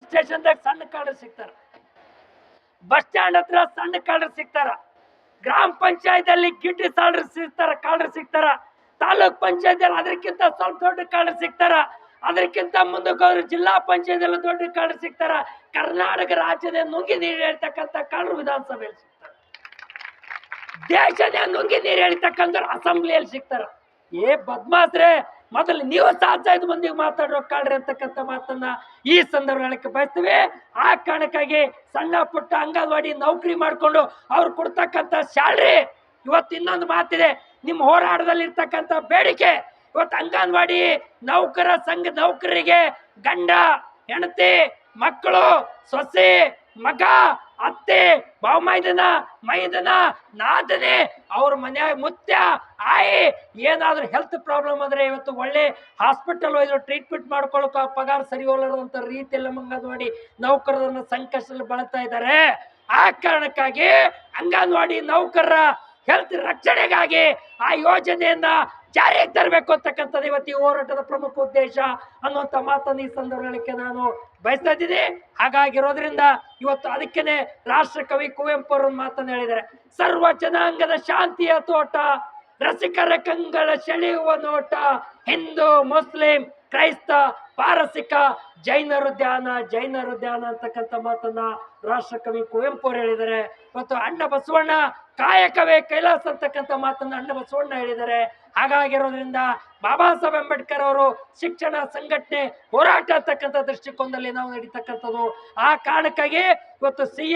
ಸ್ಟೇಷನ್ದಾಗ ಸಣ್ಣ ಕಳ್ಳರು ಸಿಗ್ತಾರ, bus stand ಹತ್ರ ಸಣ್ಣ ಕಳ್ಳರು ಸಿಗ್ತಾರ, ಗ್ರಾಮ ಪಂಚಾಯತ್ ಅಲ್ಲಿ ಗಿಡ್ಡಿ ಕಳ್ಳರು ಸಿಗ್ತಾರ, ತಾಲೂಕ್ ಪಂಚಾಯತ್ ಅಲ್ಲಿ ಅದಕ್ಕಿಂತ ಸ್ವಲ್ಪ ದೊಡ್ಡ ಕಳ್ಳರು ಸಿಗ್ತಾರ, ಅದಕ್ಕಿಂತ ಮುಂದಕ್ಕೆ ಹೋದ್ರೆ ಜಿಲ್ಲಾ ಪಂಚಾಯತ್ ಅಲ್ಲಿ ದೊಡ್ಡ ಕಳ್ಳರು ಸಿಗ್ತಾರ. ಕರ್ನಾಟಕ ರಾಜ್ಯದ ನುಂಗಿ ನೀರು ಹೇಳ್ತಕ್ಕಂಥ ಕಳ್ಳರು ವಿಧಾನಸಭೆಯಲ್ಲಿ ಸಿಗ್ತಾರ, ದೇಶದ ನುಂಗಿ ನೀರು ಹೇಳ್ತಕ್ಕಂಥ ಅಸೆಂಬ್ಲಿಯಲ್ಲಿ ಸಿಗ್ತಾರ. ಬದ್ಮಾಸ್ರೆ, ಮೊದಲು ನೀವು 5 ಮಂದಿಗೆ ಮಾತಾಡೋ ಕಳ್ರಿ ಅಂತಕ್ಕಂಥ ಮಾತನ್ನ ಈ ಸಂದರ್ಭಕ್ಕೆ ಬಯಸ್ತೀವಿ. ಆ ಕಾರಣಕ್ಕಾಗಿ ಸಣ್ಣ ಪುಟ್ಟ ಅಂಗನವಾಡಿ ನೌಕರಿ ಮಾಡ್ಕೊಂಡು ಅವ್ರು ಕೊಡ್ತಕ್ಕಂಥ ಸ್ಯಾಲ್ರಿ, ಇವತ್ತು ಇನ್ನೊಂದು ಮಾತಿದೆ, ನಿಮ್ಮ ಹೋರಾಟದಲ್ಲಿ ಇರ್ತಕ್ಕಂಥ ಬೇಡಿಕೆ, ಇವತ್ತು ಅಂಗನವಾಡಿ ನೌಕರ ಸಂಘ ನೌಕರರಿಗೆ ಗಂಡ ಹೆಂಡತಿ ಮಕ್ಕಳು ಸೊಸೆ ಮಗ ಅತ್ತೆ ಬಾವಮೈದನ ಮೈದನ ನಾದನೆ ಅವ್ರ ಮನ್ಯಾಗ ಮುತ್ಯ ಆಯಿ ಏನಾದ್ರೂ ಹೆಲ್ತ್ ಪ್ರಾಬ್ಲಮ್ ಅಂದ್ರೆ ಇವತ್ತು ಒಳ್ಳೆ ಹಾಸ್ಪಿಟಲ್ ಹೋದ್ರು ಟ್ರೀಟ್ಮೆಂಟ್ ಮಾಡ್ಕೊಳ್ಳೋಕೆ ಪಗಾರ ಸರಿ ಹೋಗಲಾರಂತ ರೀತಿಯಲ್ಲಿ ಅಂಗನವಾಡಿ ನೌಕರರನ್ನ ಸಂಕಷ್ಟದಲ್ಲಿ ಬಳಸ್ತಾ ಇದ್ದಾರೆ. ಆ ಕಾರಣಕ್ಕಾಗಿ ಅಂಗನವಾಡಿ ನೌಕರರ ಹೆಲ್ತ್ ರಕ್ಷಣೆಗಾಗಿ ಆ ಯೋಜನೆಯನ್ನ ಜಾರಿಗೆ ತರಬೇಕು ಅಂತಕ್ಕಂಥದ್ದು ಇವತ್ತು ಈ ಹೋರಾಟದ ಪ್ರಮುಖ ಉದ್ದೇಶ ಅನ್ನುವಂಥ ಮಾತನ್ನು ಈ ಸಂದರ್ಭಕ್ಕೆ ನಾನು ಬಯಸ್ತಾ ಇದ್ದೀನಿ. ಹಾಗಾಗಿರೋದ್ರಿಂದ ಇವತ್ತು ಅದಕ್ಕೇನೆ ರಾಷ್ಟ್ರ ಕವಿ ಕುವೆಂಪು ಅವರು ಮಾತನ್ನು ಹೇಳಿದ್ದಾರೆ, ಸರ್ವ ಜನಾಂಗದ ಶಾಂತಿಯ ತೋಟ, ರಸಿಕರ ಕಂಗಳ ಸೆಳೆಯುವ ನೋಟ, ಹಿಂದೂ ಮುಸ್ಲಿಂ ಕ್ರೈಸ್ತ ಪಾರಸಿಕ ಜೈನರು ಧ್ಯಾನ ಅಂತಕ್ಕಂಥ ಮಾತನ್ನ ರಾಷ್ಟ್ರ ಕವಿ ಕುವೆಂಪು ಅವರು ಹೇಳಿದ್ದಾರೆ. ಮತ್ತು ಅಣ್ಣ ಬಸವಣ್ಣ ಕಾಯಕವೇ ಕೈಲಾಸ ಅಂತಕ್ಕಂಥ ಮಾತನ್ನ ಅಣ್ಣ ಬಸವಣ್ಣ ಹೇಳಿದ್ದಾರೆ. ಹಾಗಾಗಿರೋದ್ರಿಂದ ಬಾಬಾ ಸಾಹೇಬ್ ಅಂಬೇಡ್ಕರ್ ಅವರು ಶಿಕ್ಷಣ ಸಂಘಟನೆ ಹೋರಾಟ ಅಂತಕ್ಕಂಥ ದೃಷ್ಟಿಕೋನದಲ್ಲಿ ನಾವು ನಡೀತಕ್ಕಂಥದ್ದು. ಆ ಕಾರಣಕ್ಕಾಗಿ ಇವತ್ತು